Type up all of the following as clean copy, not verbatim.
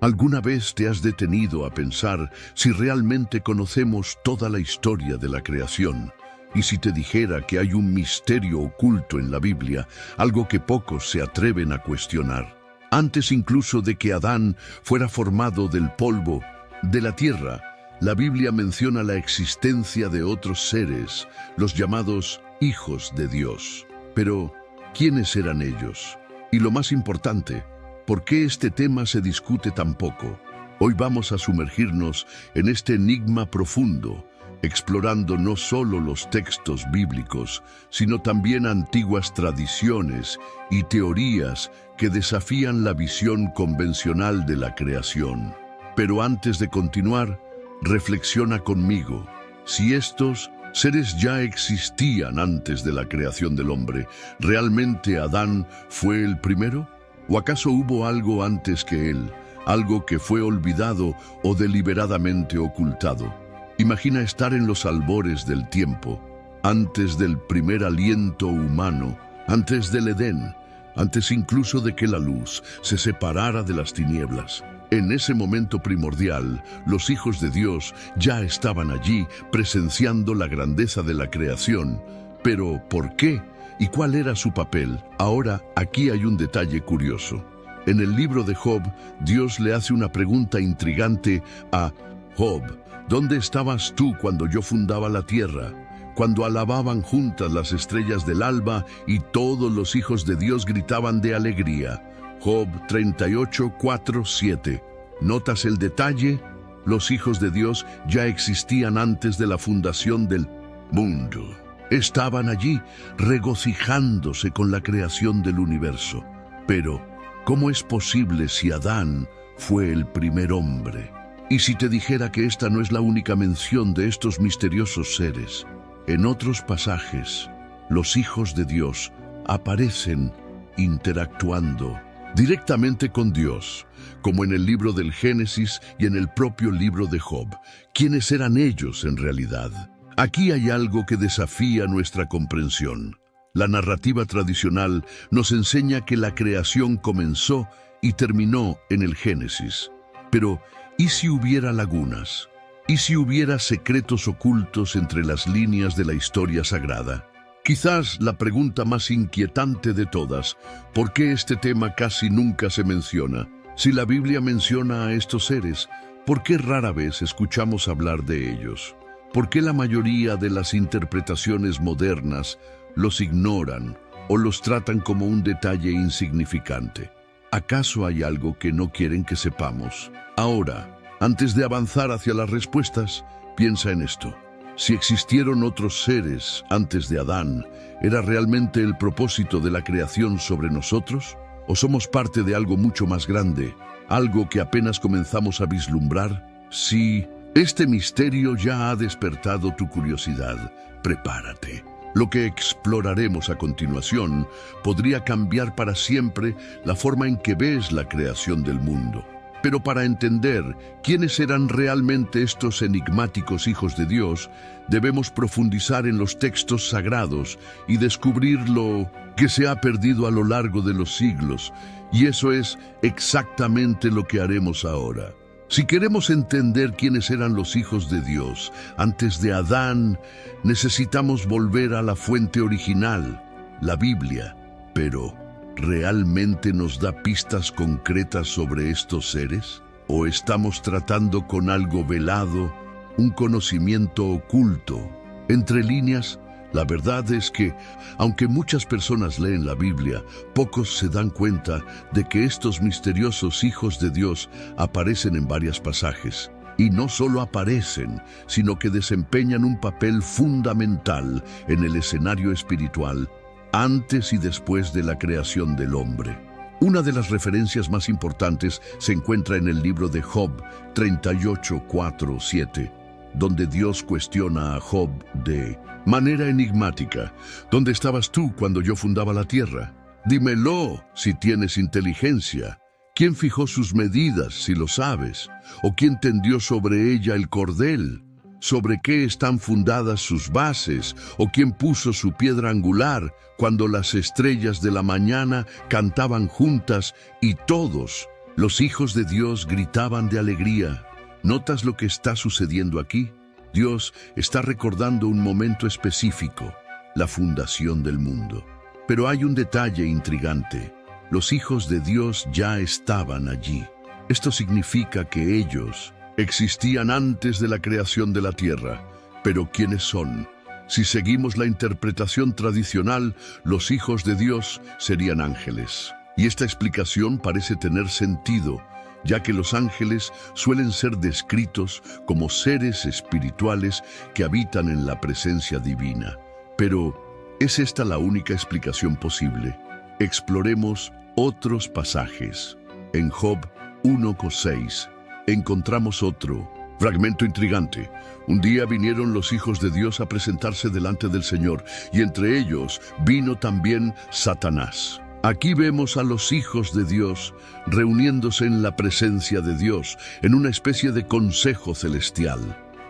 ¿Alguna vez te has detenido a pensar si realmente conocemos toda la historia de la creación? Y si te dijera que hay un misterio oculto en la Biblia, algo que pocos se atreven a cuestionar. Antes incluso de que Adán fuera formado del polvo de la tierra, la Biblia menciona la existencia de otros seres, los llamados hijos de Dios. Pero, ¿quiénes eran ellos? Y lo más importante, ¿por qué este tema se discute tan poco? Hoy vamos a sumergirnos en este enigma profundo, explorando no solo los textos bíblicos, sino también antiguas tradiciones y teorías que desafían la visión convencional de la creación. Pero antes de continuar, reflexiona conmigo. Si estos seres ya existían antes de la creación del hombre, ¿realmente Adán fue el primero? ¿O acaso hubo algo antes que él, algo que fue olvidado o deliberadamente ocultado? Imagina estar en los albores del tiempo, antes del primer aliento humano, antes del Edén, antes incluso de que la luz se separara de las tinieblas. En ese momento primordial, los hijos de Dios ya estaban allí presenciando la grandeza de la creación. Pero, ¿por qué? ¿Y cuál era su papel? Ahora, aquí hay un detalle curioso. En el libro de Job, Dios le hace una pregunta intrigante a Job. ¿Dónde estabas tú cuando yo fundaba la tierra? Cuando alababan juntas las estrellas del alba y todos los hijos de Dios gritaban de alegría. Job 38, 4, 7. ¿Notas el detalle? Los hijos de Dios ya existían antes de la fundación del mundo. Estaban allí, regocijándose con la creación del universo. Pero, ¿cómo es posible si Adán fue el primer hombre? Y si te dijera que esta no es la única mención de estos misteriosos seres, en otros pasajes, los hijos de Dios aparecen interactuando directamente con Dios, como en el libro del Génesis y en el propio libro de Job. ¿Quiénes eran ellos en realidad? Aquí hay algo que desafía nuestra comprensión. La narrativa tradicional nos enseña que la creación comenzó y terminó en el Génesis. Pero, ¿y si hubiera lagunas? ¿Y si hubiera secretos ocultos entre las líneas de la historia sagrada? Quizás la pregunta más inquietante de todas, ¿por qué este tema casi nunca se menciona? Si la Biblia menciona a estos seres, ¿por qué rara vez escuchamos hablar de ellos? ¿Por qué la mayoría de las interpretaciones modernas los ignoran o los tratan como un detalle insignificante? ¿Acaso hay algo que no quieren que sepamos? Ahora, antes de avanzar hacia las respuestas, piensa en esto. Si existieron otros seres antes de Adán, ¿era realmente el propósito de la creación sobre nosotros? ¿O somos parte de algo mucho más grande, algo que apenas comenzamos a vislumbrar? Si este misterio ya ha despertado tu curiosidad, prepárate. Lo que exploraremos a continuación podría cambiar para siempre la forma en que ves la creación del mundo. Pero para entender quiénes eran realmente estos enigmáticos hijos de Dios, debemos profundizar en los textos sagrados y descubrir lo que se ha perdido a lo largo de los siglos. Y eso es exactamente lo que haremos ahora. Si queremos entender quiénes eran los hijos de Dios antes de Adán, necesitamos volver a la fuente original, la Biblia. Pero, ¿realmente nos da pistas concretas sobre estos seres? ¿O estamos tratando con algo velado, un conocimiento oculto? Entre líneas, la verdad es que, aunque muchas personas leen la Biblia, pocos se dan cuenta de que estos misteriosos hijos de Dios aparecen en varios pasajes. Y no solo aparecen, sino que desempeñan un papel fundamental en el escenario espiritual antes y después de la creación del hombre. Una de las referencias más importantes se encuentra en el libro de Job 38, 4, 7, donde Dios cuestiona a Job de manera enigmática: ¿dónde estabas tú cuando yo fundaba la tierra? Dímelo si tienes inteligencia. ¿Quién fijó sus medidas, si lo sabes? ¿O quién tendió sobre ella el cordel? ¿Sobre qué están fundadas sus bases? ¿O quién puso su piedra angular cuando las estrellas de la mañana cantaban juntas y todos Los hijos de Dios gritaban de alegría. ¿Notas lo que está sucediendo aquí? Dios está recordando un momento específico, la fundación del mundo. Pero hay un detalle intrigante. Los hijos de Dios ya estaban allí. Esto significa que ellos existían antes de la creación de la tierra. Pero ¿quiénes son? Si seguimos la interpretación tradicional, los hijos de Dios serían ángeles. Y esta explicación parece tener sentido, ya que los ángeles suelen ser descritos como seres espirituales que habitan en la presencia divina. Pero, ¿es esta la única explicación posible? Exploremos otros pasajes. En Job 1:6 encontramos otro fragmento intrigante. Un día vinieron los hijos de Dios a presentarse delante del Señor, y entre ellos vino también Satanás. Aquí vemos a los hijos de Dios reuniéndose en la presencia de Dios, en una especie de consejo celestial.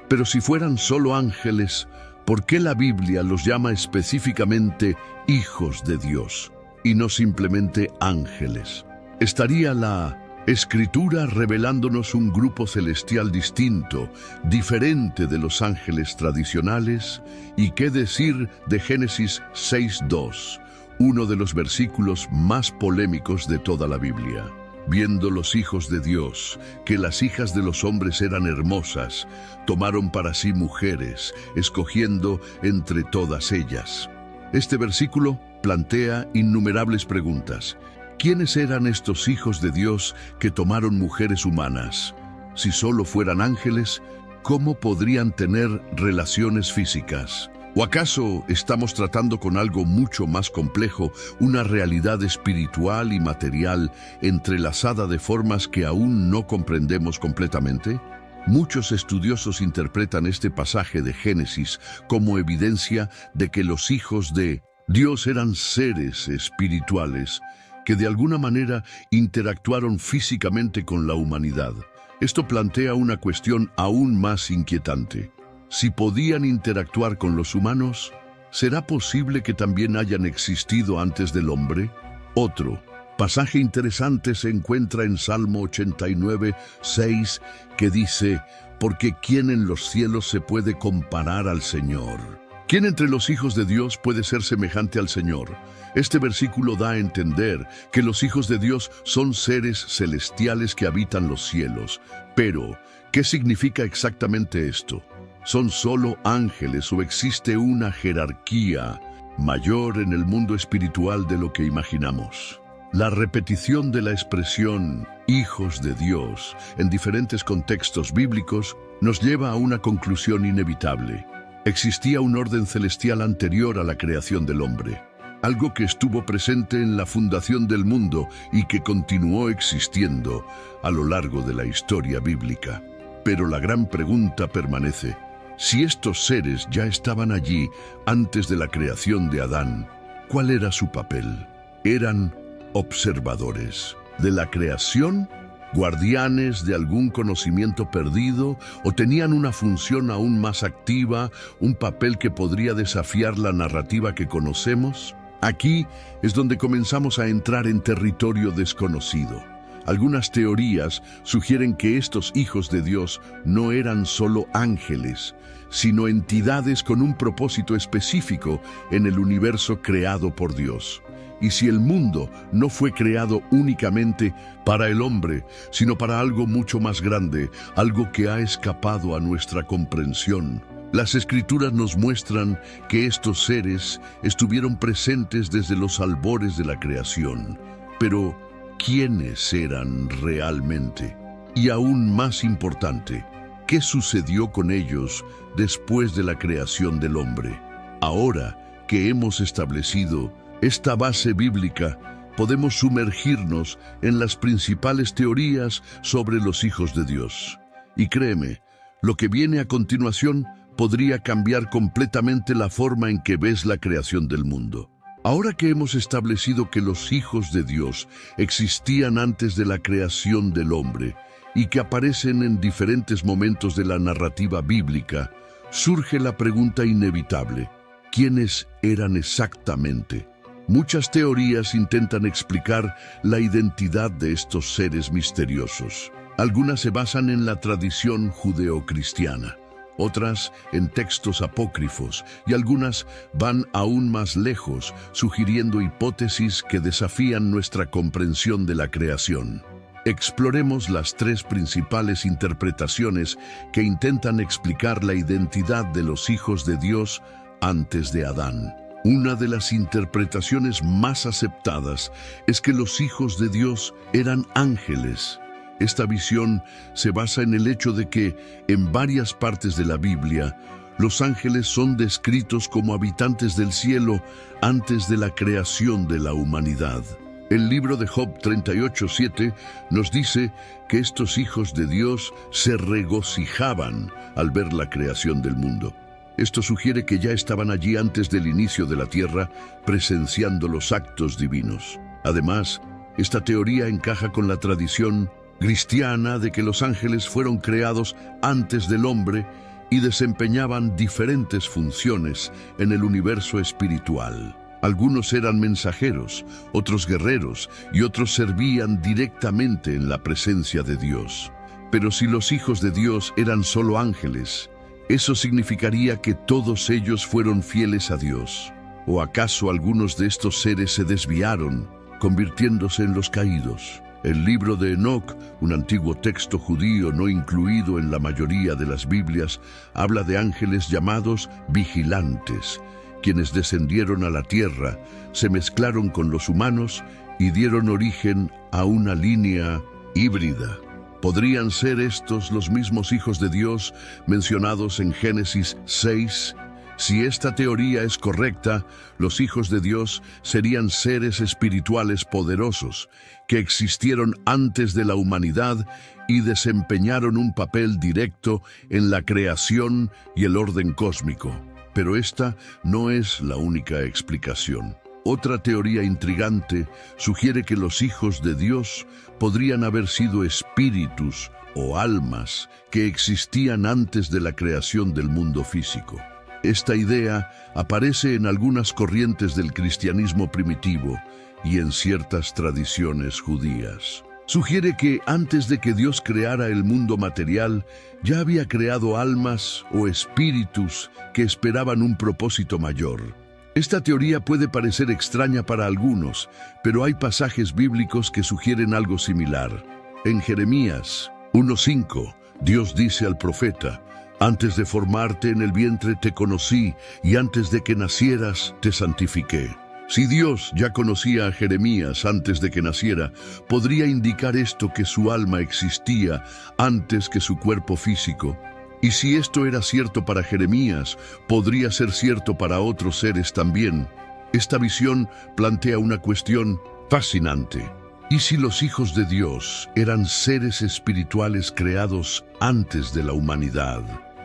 Pero si fueran solo ángeles, ¿por qué la Biblia los llama específicamente hijos de Dios y no simplemente ángeles? ¿Estaría la Escritura revelándonos un grupo celestial distinto, diferente de los ángeles tradicionales? ¿Y qué decir de Génesis 6:2, uno de los versículos más polémicos de toda la Biblia? Viendo los hijos de Dios que las hijas de los hombres eran hermosas, tomaron para sí mujeres, escogiendo entre todas ellas. Este versículo plantea innumerables preguntas. ¿Quiénes eran estos hijos de Dios que tomaron mujeres humanas? Si solo fueran ángeles, ¿cómo podrían tener relaciones físicas? ¿O acaso estamos tratando con algo mucho más complejo, una realidad espiritual y material entrelazada de formas que aún no comprendemos completamente? Muchos estudiosos interpretan este pasaje de Génesis como evidencia de que los hijos de Dios eran seres espirituales que de alguna manera interactuaron físicamente con la humanidad. Esto plantea una cuestión aún más inquietante. Si podían interactuar con los humanos, ¿será posible que también hayan existido antes del hombre? Otro pasaje interesante se encuentra en Salmo 89:6, que dice: «Porque ¿quién en los cielos se puede comparar al Señor? ¿Quién entre los hijos de Dios puede ser semejante al Señor?». Este versículo da a entender que los hijos de Dios son seres celestiales que habitan los cielos. Pero, ¿qué significa exactamente esto? ¿Son solo ángeles o existe una jerarquía mayor en el mundo espiritual de lo que imaginamos? La repetición de la expresión hijos de Dios en diferentes contextos bíblicos nos lleva a una conclusión inevitable. Existía un orden celestial anterior a la creación del hombre, algo que estuvo presente en la fundación del mundo y que continuó existiendo a lo largo de la historia bíblica. Pero la gran pregunta permanece: si estos seres ya estaban allí antes de la creación de Adán, ¿cuál era su papel? ¿Eran observadores de la creación? ¿Guardianes de algún conocimiento perdido? ¿O tenían una función aún más activa, un papel que podría desafiar la narrativa que conocemos? Aquí es donde comenzamos a entrar en territorio desconocido. Algunas teorías sugieren que estos hijos de Dios no eran solo ángeles, sino entidades con un propósito específico en el universo creado por Dios. Y si el mundo no fue creado únicamente para el hombre, sino para algo mucho más grande, algo que ha escapado a nuestra comprensión, las Escrituras nos muestran que estos seres estuvieron presentes desde los albores de la creación. Pero, ¿quiénes eran realmente? Y aún más importante, ¿qué sucedió con ellos después de la creación del hombre? Ahora que hemos establecido esta base bíblica, podemos sumergirnos en las principales teorías sobre los hijos de Dios. Y créeme, lo que viene a continuación podría cambiar completamente la forma en que ves la creación del mundo. Ahora que hemos establecido que los hijos de Dios existían antes de la creación del hombre y que aparecen en diferentes momentos de la narrativa bíblica, surge la pregunta inevitable: ¿quiénes eran exactamente? Muchas teorías intentan explicar la identidad de estos seres misteriosos. Algunas se basan en la tradición judeocristiana, otras en textos apócrifos, y algunas van aún más lejos, sugiriendo hipótesis que desafían nuestra comprensión de la creación. Exploremos las tres principales interpretaciones que intentan explicar la identidad de los hijos de Dios antes de Adán. Una de las interpretaciones más aceptadas es que los hijos de Dios eran ángeles. Esta visión se basa en el hecho de que, en varias partes de la Biblia, los ángeles son descritos como habitantes del cielo antes de la creación de la humanidad. El libro de Job 38:7 nos dice que estos hijos de Dios se regocijaban al ver la creación del mundo. Esto sugiere que ya estaban allí antes del inicio de la tierra, presenciando los actos divinos. Además, esta teoría encaja con la tradición cristiana de que los ángeles fueron creados antes del hombre y desempeñaban diferentes funciones en el universo espiritual. Algunos eran mensajeros, otros guerreros y otros servían directamente en la presencia de Dios. Pero si los hijos de Dios eran solo ángeles, eso significaría que todos ellos fueron fieles a Dios. ¿O acaso algunos de estos seres se desviaron, convirtiéndose en los caídos? El libro de Enoc, un antiguo texto judío no incluido en la mayoría de las Biblias, habla de ángeles llamados vigilantes, quienes descendieron a la tierra, se mezclaron con los humanos y dieron origen a una línea híbrida. ¿Podrían ser estos los mismos hijos de Dios mencionados en Génesis 6? Si esta teoría es correcta, los hijos de Dios serían seres espirituales poderosos que existieron antes de la humanidad y desempeñaron un papel directo en la creación y el orden cósmico. Pero esta no es la única explicación. Otra teoría intrigante sugiere que los hijos de Dios podrían haber sido espíritus o almas que existían antes de la creación del mundo físico. Esta idea aparece en algunas corrientes del cristianismo primitivo y en ciertas tradiciones judías. Sugiere que antes de que Dios creara el mundo material, ya había creado almas o espíritus que esperaban un propósito mayor. Esta teoría puede parecer extraña para algunos, pero hay pasajes bíblicos que sugieren algo similar. En Jeremías 1:5, Dios dice al profeta: «Antes de formarte en el vientre te conocí, y antes de que nacieras te santifiqué». Si Dios ya conocía a Jeremías antes de que naciera, podría indicar esto que su alma existía antes que su cuerpo físico. Y si esto era cierto para Jeremías, podría ser cierto para otros seres también. Esta visión plantea una cuestión fascinante. ¿Y si los hijos de Dios eran seres espirituales creados antes de la humanidad,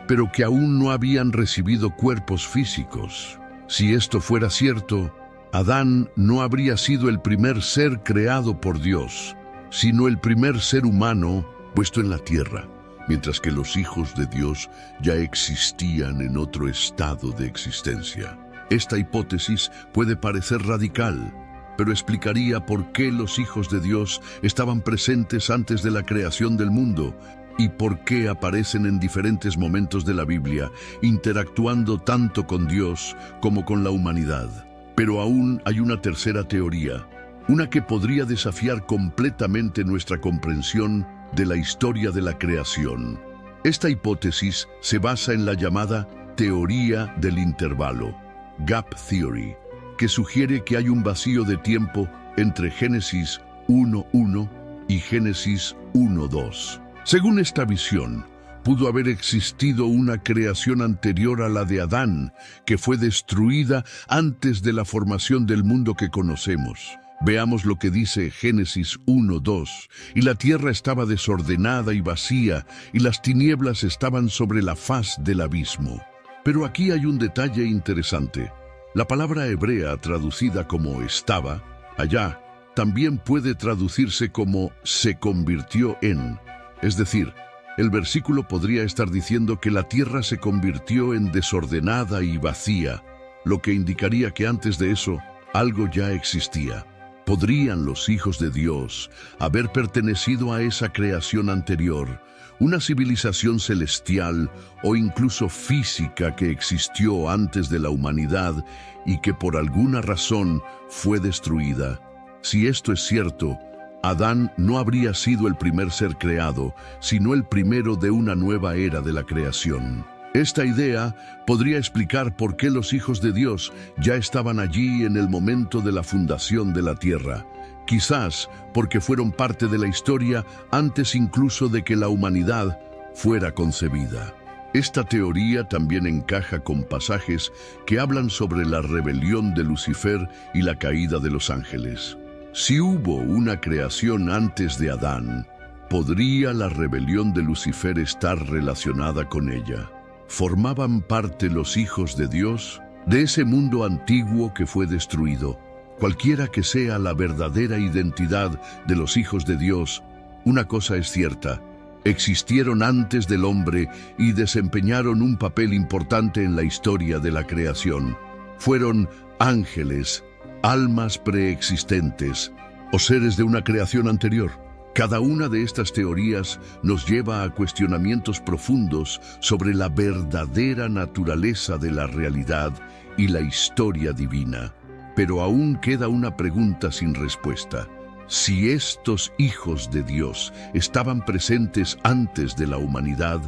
pero que aún no habían recibido cuerpos físicos? Si esto fuera cierto, Adán no habría sido el primer ser creado por Dios, sino el primer ser humano puesto en la tierra, mientras que los hijos de Dios ya existían en otro estado de existencia. Esta hipótesis puede parecer radical, pero explicaría por qué los hijos de Dios estaban presentes antes de la creación del mundo y por qué aparecen en diferentes momentos de la Biblia, interactuando tanto con Dios como con la humanidad. Pero aún hay una tercera teoría, una que podría desafiar completamente nuestra comprensión de la historia de la creación. Esta hipótesis se basa en la llamada teoría del intervalo, Gap Theory, que sugiere que hay un vacío de tiempo entre Génesis 1:1 y Génesis 1:2. Según esta visión, pudo haber existido una creación anterior a la de Adán, que fue destruida antes de la formación del mundo que conocemos. Veamos lo que dice Génesis 1:2. «Y la tierra estaba desordenada y vacía, y las tinieblas estaban sobre la faz del abismo». Pero aquí hay un detalle interesante. La palabra hebrea traducida como «estaba», allá, también puede traducirse como «se convirtió en». Es decir, el versículo podría estar diciendo que la tierra se convirtió en desordenada y vacía, lo que indicaría que antes de eso algo ya existía. ¿Podrían los hijos de Dios haber pertenecido a esa creación anterior, una civilización celestial o incluso física que existió antes de la humanidad y que por alguna razón fue destruida? Si esto es cierto, Adán no habría sido el primer ser creado, sino el primero de una nueva era de la creación. Esta idea podría explicar por qué los hijos de Dios ya estaban allí en el momento de la fundación de la tierra. Quizás porque fueron parte de la historia antes incluso de que la humanidad fuera concebida. Esta teoría también encaja con pasajes que hablan sobre la rebelión de Lucifer y la caída de los ángeles. Si hubo una creación antes de Adán, ¿podría la rebelión de Lucifer estar relacionada con ella? ¿Formaban parte los hijos de Dios de ese mundo antiguo que fue destruido? Cualquiera que sea la verdadera identidad de los hijos de Dios, una cosa es cierta: existieron antes del hombre y desempeñaron un papel importante en la historia de la creación. Fueron ángeles, almas preexistentes o seres de una creación anterior. Cada una de estas teorías nos lleva a cuestionamientos profundos sobre la verdadera naturaleza de la realidad y la historia divina. Pero aún queda una pregunta sin respuesta. Si estos hijos de Dios estaban presentes antes de la humanidad,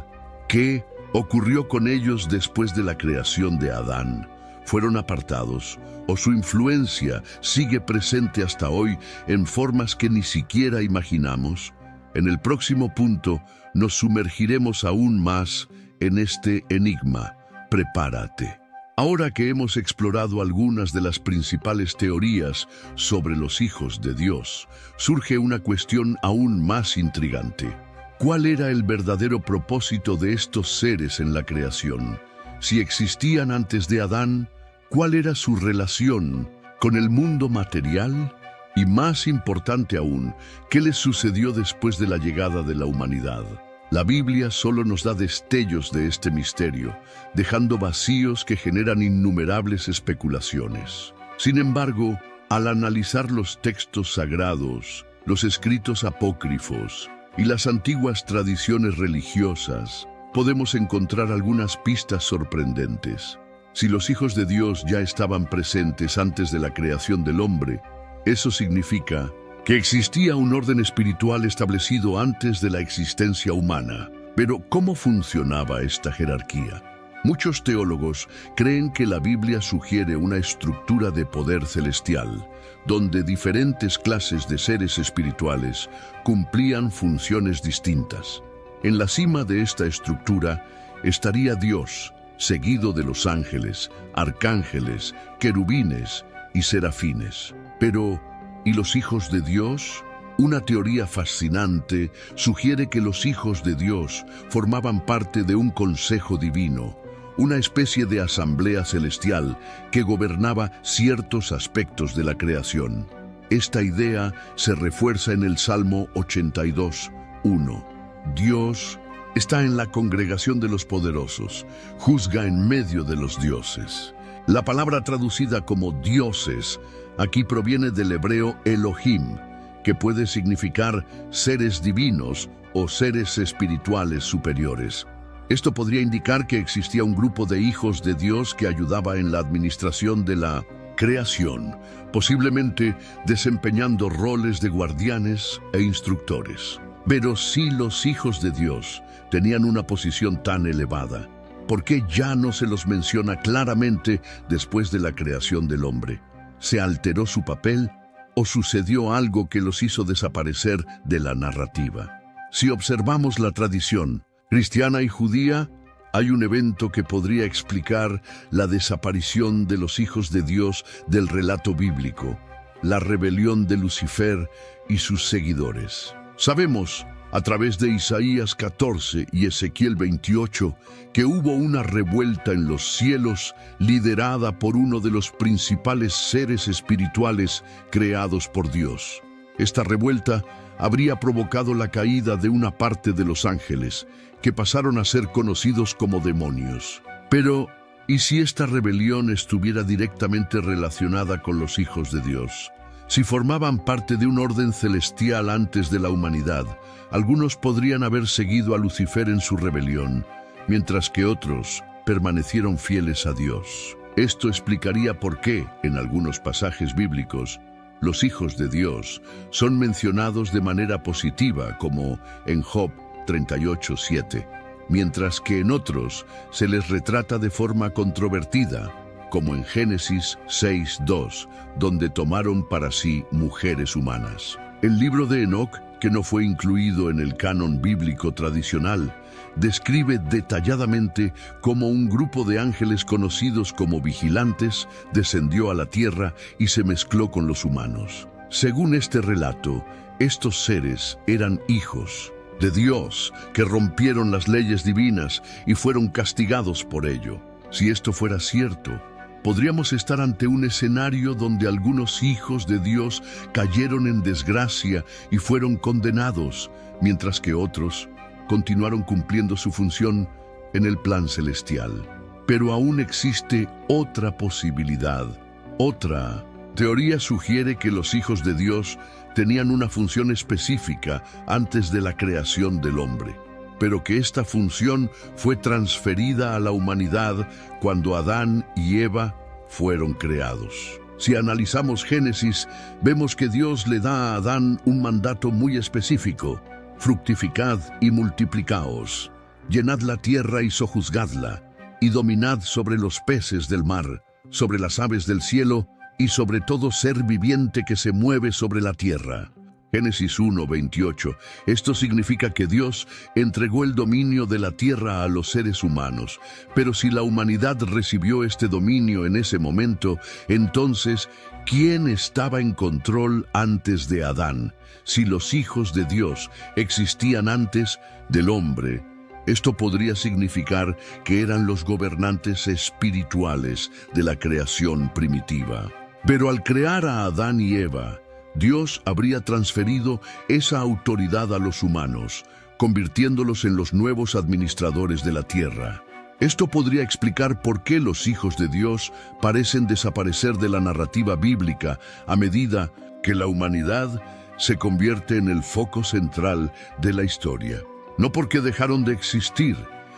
¿qué ocurrió con ellos después de la creación de Adán? ¿Fueron apartados o su influencia sigue presente hasta hoy en formas que ni siquiera imaginamos? En el próximo punto nos sumergiremos aún más en este enigma. Prepárate. Ahora que hemos explorado algunas de las principales teorías sobre los hijos de Dios, surge una cuestión aún más intrigante. ¿Cuál era el verdadero propósito de estos seres en la creación? Si existían antes de Adán, ¿cuál era su relación con el mundo material? Y más importante aún, ¿qué les sucedió después de la llegada de la humanidad? La Biblia solo nos da destellos de este misterio, dejando vacíos que generan innumerables especulaciones. Sin embargo, al analizar los textos sagrados, los escritos apócrifos y las antiguas tradiciones religiosas, podemos encontrar algunas pistas sorprendentes. Si los hijos de Dios ya estaban presentes antes de la creación del hombre, eso significa que existía un orden espiritual establecido antes de la existencia humana. Pero, ¿cómo funcionaba esta jerarquía? Muchos teólogos creen que la Biblia sugiere una estructura de poder celestial, donde diferentes clases de seres espirituales cumplían funciones distintas. En la cima de esta estructura estaría Dios, seguido de los ángeles, arcángeles, querubines y serafines. Pero, ¿y los hijos de Dios? Una teoría fascinante sugiere que los hijos de Dios formaban parte de un consejo divino, una especie de asamblea celestial que gobernaba ciertos aspectos de la creación. Esta idea se refuerza en el Salmo 82:1. Dios está en la congregación de los poderosos, juzga en medio de los dioses. La palabra traducida como dioses aquí proviene del hebreo Elohim, que puede significar seres divinos o seres espirituales superiores. Esto podría indicar que existía un grupo de hijos de Dios que ayudaba en la administración de la creación, posiblemente desempeñando roles de guardianes e instructores. Pero si los hijos de Dios tenían una posición tan elevada, ¿por qué ya no se los menciona claramente después de la creación del hombre? ¿Se alteró su papel o sucedió algo que los hizo desaparecer de la narrativa? Si observamos la tradición cristiana y judía, hay un evento que podría explicar la desaparición de los hijos de Dios del relato bíblico: la rebelión de Lucifer y sus seguidores. Sabemos, a través de Isaías 14 y Ezequiel 28, que hubo una revuelta en los cielos liderada por uno de los principales seres espirituales creados por Dios. Esta revuelta habría provocado la caída de una parte de los ángeles, que pasaron a ser conocidos como demonios. Pero, ¿Y si esta rebelión estuviera directamente relacionada con los hijos de Dios? Si formaban parte de un orden celestial antes de la humanidad, algunos podrían haber seguido a Lucifer en su rebelión, mientras que otros permanecieron fieles a Dios. Esto explicaría por qué, en algunos pasajes bíblicos, los hijos de Dios son mencionados de manera positiva, como en Job 38:7, mientras que en otros se les retrata de forma controvertida, como en Génesis 6:2, donde tomaron para sí mujeres humanas. El libro de Enoc, que no fue incluido en el canon bíblico tradicional, describe detalladamente cómo un grupo de ángeles conocidos como vigilantes descendió a la tierra y se mezcló con los humanos. Según este relato, estos seres eran hijos de Dios que rompieron las leyes divinas y fueron castigados por ello. Si esto fuera cierto, podríamos estar ante un escenario donde algunos hijos de Dios cayeron en desgracia y fueron condenados, mientras que otros continuaron cumpliendo su función en el plan celestial. Pero aún existe otra posibilidad. Otra teoría sugiere que los hijos de Dios tenían una función específica antes de la creación del hombre, pero que esta función fue transferida a la humanidad cuando Adán y Eva fueron creados. Si analizamos Génesis, vemos que Dios le da a Adán un mandato muy específico: fructificad y multiplicaos, llenad la tierra y sojuzgadla, y dominad sobre los peces del mar, sobre las aves del cielo y sobre todo ser viviente que se mueve sobre la tierra. Génesis 1:28. Esto significa que Dios entregó el dominio de la tierra a los seres humanos. Pero si la humanidad recibió este dominio en ese momento, entonces, ¿quién estaba en control antes de Adán? Si los hijos de Dios existían antes del hombre, esto podría significar que eran los gobernantes espirituales de la creación primitiva. Pero al crear a Adán y Eva, Dios habría transferido esa autoridad a los humanos, convirtiéndolos en los nuevos administradores de la tierra. Esto podría explicar por qué los hijos de Dios parecen desaparecer de la narrativa bíblica a medida que la humanidad se convierte en el foco central de la historia. No porque dejaron de existir,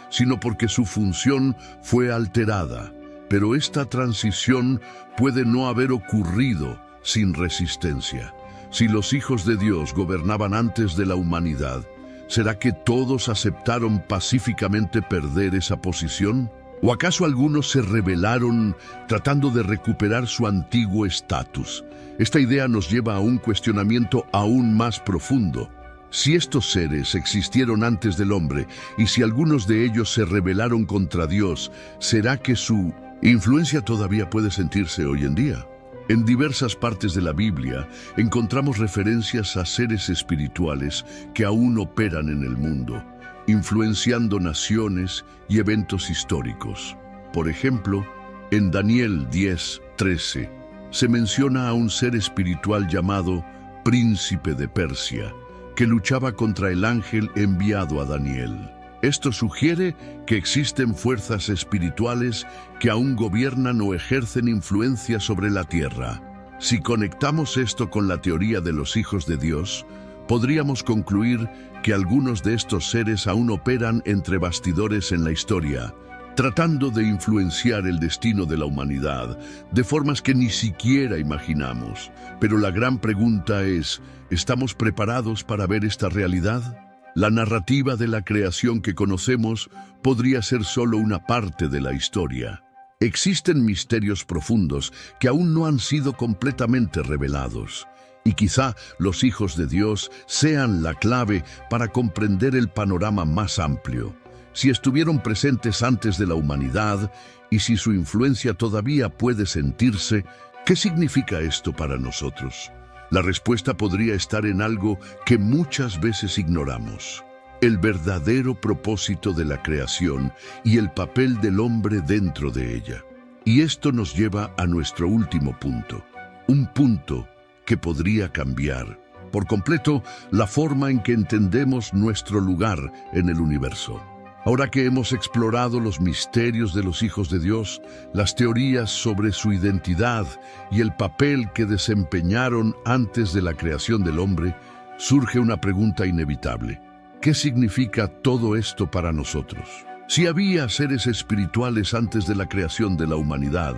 sino porque su función fue alterada. Pero esta transición puede no haber ocurrido sin resistencia. Si los hijos de Dios gobernaban antes de la humanidad, ¿será que todos aceptaron pacíficamente perder esa posición? ¿O acaso algunos se rebelaron tratando de recuperar su antiguo estatus? Esta idea nos lleva a un cuestionamiento aún más profundo. Si estos seres existieron antes del hombre y si algunos de ellos se rebelaron contra Dios, ¿será que su influencia todavía puede sentirse hoy en día? En diversas partes de la Biblia encontramos referencias a seres espirituales que aún operan en el mundo, influenciando naciones y eventos históricos. Por ejemplo, en Daniel 10:13 se menciona a un ser espiritual llamado Príncipe de Persia, que luchaba contra el ángel enviado a Daniel. Esto sugiere que existen fuerzas espirituales que aún gobiernan o ejercen influencia sobre la tierra. Si conectamos esto con la teoría de los hijos de Dios, podríamos concluir que algunos de estos seres aún operan entre bastidores en la historia, tratando de influenciar el destino de la humanidad de formas que ni siquiera imaginamos. Pero la gran pregunta es, ¿estamos preparados para ver esta realidad? La narrativa de la creación que conocemos podría ser solo una parte de la historia. Existen misterios profundos que aún no han sido completamente revelados. Y quizá los hijos de Dios sean la clave para comprender el panorama más amplio. Si estuvieron presentes antes de la humanidad y si su influencia todavía puede sentirse, ¿qué significa esto para nosotros? La respuesta podría estar en algo que muchas veces ignoramos: el verdadero propósito de la creación y el papel del hombre dentro de ella. Y esto nos lleva a nuestro último punto, un punto que podría cambiar por completo la forma en que entendemos nuestro lugar en el universo. Ahora que hemos explorado los misterios de los hijos de Dios, las teorías sobre su identidad y el papel que desempeñaron antes de la creación del hombre, surge una pregunta inevitable. ¿Qué significa todo esto para nosotros? Si había seres espirituales antes de la creación de la humanidad,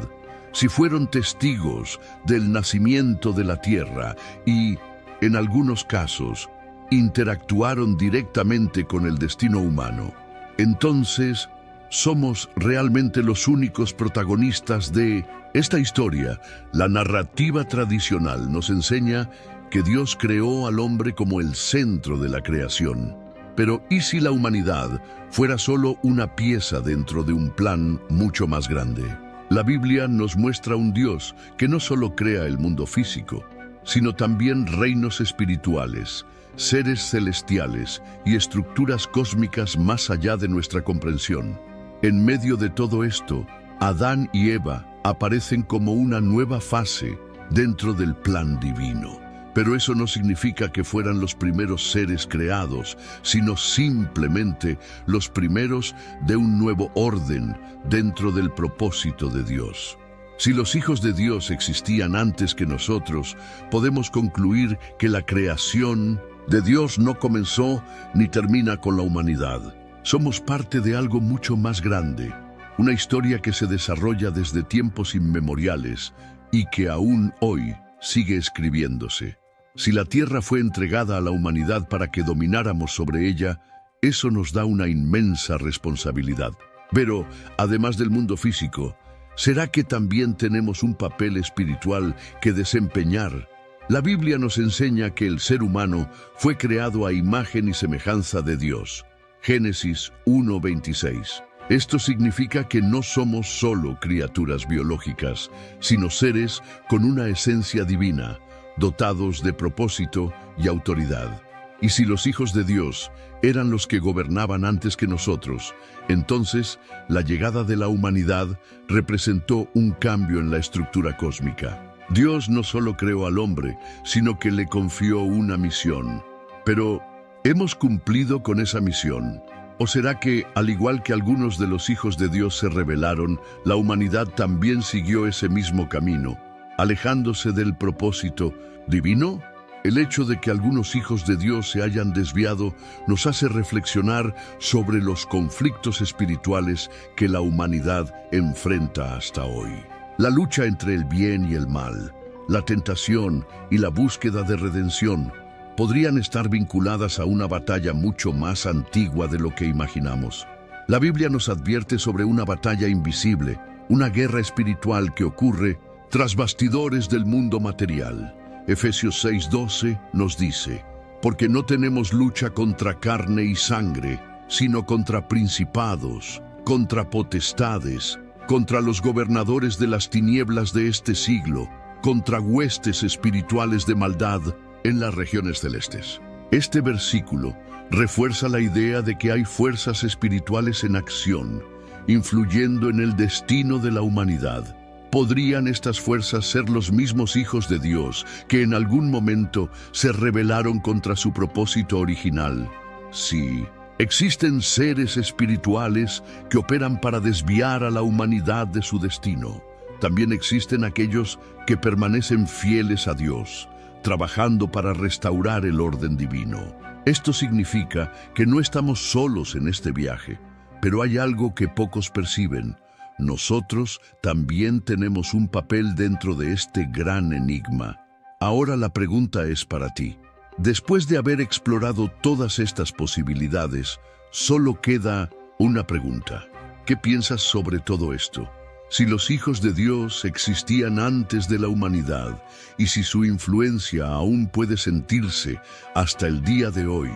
si fueron testigos del nacimiento de la tierra y, en algunos casos, interactuaron directamente con el destino humano, entonces somos realmente los únicos protagonistas de esta historia. La narrativa tradicional nos enseña que Dios creó al hombre como el centro de la creación. Pero ¿y si la humanidad fuera solo una pieza dentro de un plan mucho más grande? La Biblia nos muestra un Dios que no solo crea el mundo físico, sino también reinos espirituales, seres celestiales y estructuras cósmicas más allá de nuestra comprensión. En medio de todo esto, Adán y Eva aparecen como una nueva fase dentro del plan divino. Pero eso no significa que fueran los primeros seres creados, sino simplemente los primeros de un nuevo orden dentro del propósito de Dios. Si los hijos de Dios existían antes que nosotros, podemos concluir que la creación de Dios no comenzó ni termina con la humanidad. Somos parte de algo mucho más grande, una historia que se desarrolla desde tiempos inmemoriales y que aún hoy sigue escribiéndose. Si la tierra fue entregada a la humanidad para que domináramos sobre ella, eso nos da una inmensa responsabilidad. Pero, además del mundo físico, ¿será que también tenemos un papel espiritual que desempeñar? La Biblia nos enseña que el ser humano fue creado a imagen y semejanza de Dios. Génesis 1:26. Esto significa que no somos solo criaturas biológicas, sino seres con una esencia divina, dotados de propósito y autoridad. Y si los hijos de Dios eran los que gobernaban antes que nosotros, entonces la llegada de la humanidad representó un cambio en la estructura cósmica. Dios no solo creó al hombre, sino que le confió una misión. Pero, ¿hemos cumplido con esa misión? ¿O será que, al igual que algunos de los hijos de Dios se rebelaron, la humanidad también siguió ese mismo camino, alejándose del propósito divino? El hecho de que algunos hijos de Dios se hayan desviado nos hace reflexionar sobre los conflictos espirituales que la humanidad enfrenta hasta hoy. La lucha entre el bien y el mal, la tentación y la búsqueda de redención podrían estar vinculadas a una batalla mucho más antigua de lo que imaginamos. La Biblia nos advierte sobre una batalla invisible, una guerra espiritual que ocurre tras bastidores del mundo material. Efesios 6:12 nos dice: porque no tenemos lucha contra carne y sangre, sino contra principados, contra potestades, contra los gobernadores de las tinieblas de este siglo, contra huestes espirituales de maldad en las regiones celestes. Este versículo refuerza la idea de que hay fuerzas espirituales en acción, influyendo en el destino de la humanidad. ¿Podrían estas fuerzas ser los mismos hijos de Dios que en algún momento se rebelaron contra su propósito original? Sí. Existen seres espirituales que operan para desviar a la humanidad de su destino. También existen aquellos que permanecen fieles a Dios, trabajando para restaurar el orden divino. Esto significa que no estamos solos en este viaje, pero hay algo que pocos perciben. Nosotros también tenemos un papel dentro de este gran enigma. Ahora la pregunta es para ti. Después de haber explorado todas estas posibilidades, solo queda una pregunta. ¿Qué piensas sobre todo esto? Si los hijos de Dios existían antes de la humanidad y si su influencia aún puede sentirse hasta el día de hoy,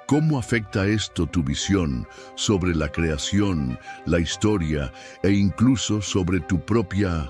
¿cómo afecta esto tu visión sobre la creación, la historia e incluso sobre tu propia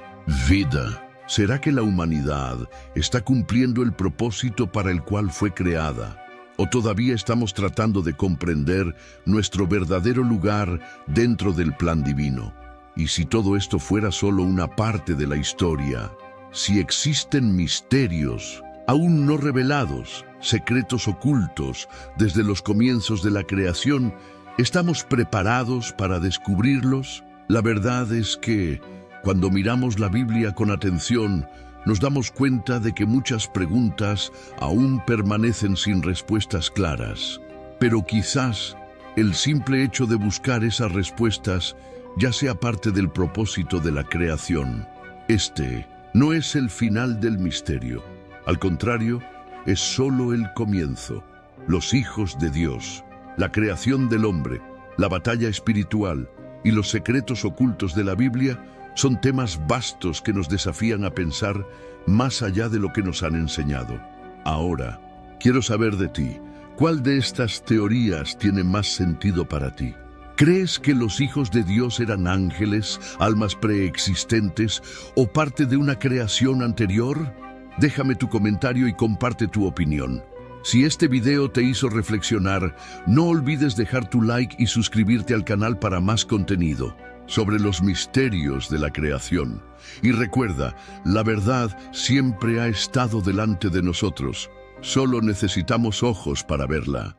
vida? ¿Será que la humanidad está cumpliendo el propósito para el cual fue creada? ¿O todavía estamos tratando de comprender nuestro verdadero lugar dentro del plan divino? Y si todo esto fuera solo una parte de la historia, si existen misterios aún no revelados, secretos ocultos desde los comienzos de la creación, ¿Estamos preparados para descubrirlos? La verdad es que, cuando miramos la Biblia con atención, nos damos cuenta de que muchas preguntas aún permanecen sin respuestas claras. Pero quizás el simple hecho de buscar esas respuestas ya sea parte del propósito de la creación. Este no es el final del misterio. Al contrario, es solo el comienzo. Los hijos de Dios, la creación del hombre, la batalla espiritual y los secretos ocultos de la Biblia son temas vastos que nos desafían a pensar más allá de lo que nos han enseñado. Ahora, quiero saber de ti, ¿cuál de estas teorías tiene más sentido para ti? ¿Crees que los hijos de Dios eran ángeles, almas preexistentes o parte de una creación anterior? Déjame tu comentario y comparte tu opinión. Si este video te hizo reflexionar, no olvides dejar tu like y suscribirte al canal para más contenido sobre los misterios de la creación. Y recuerda, la verdad siempre ha estado delante de nosotros. Solo necesitamos ojos para verla.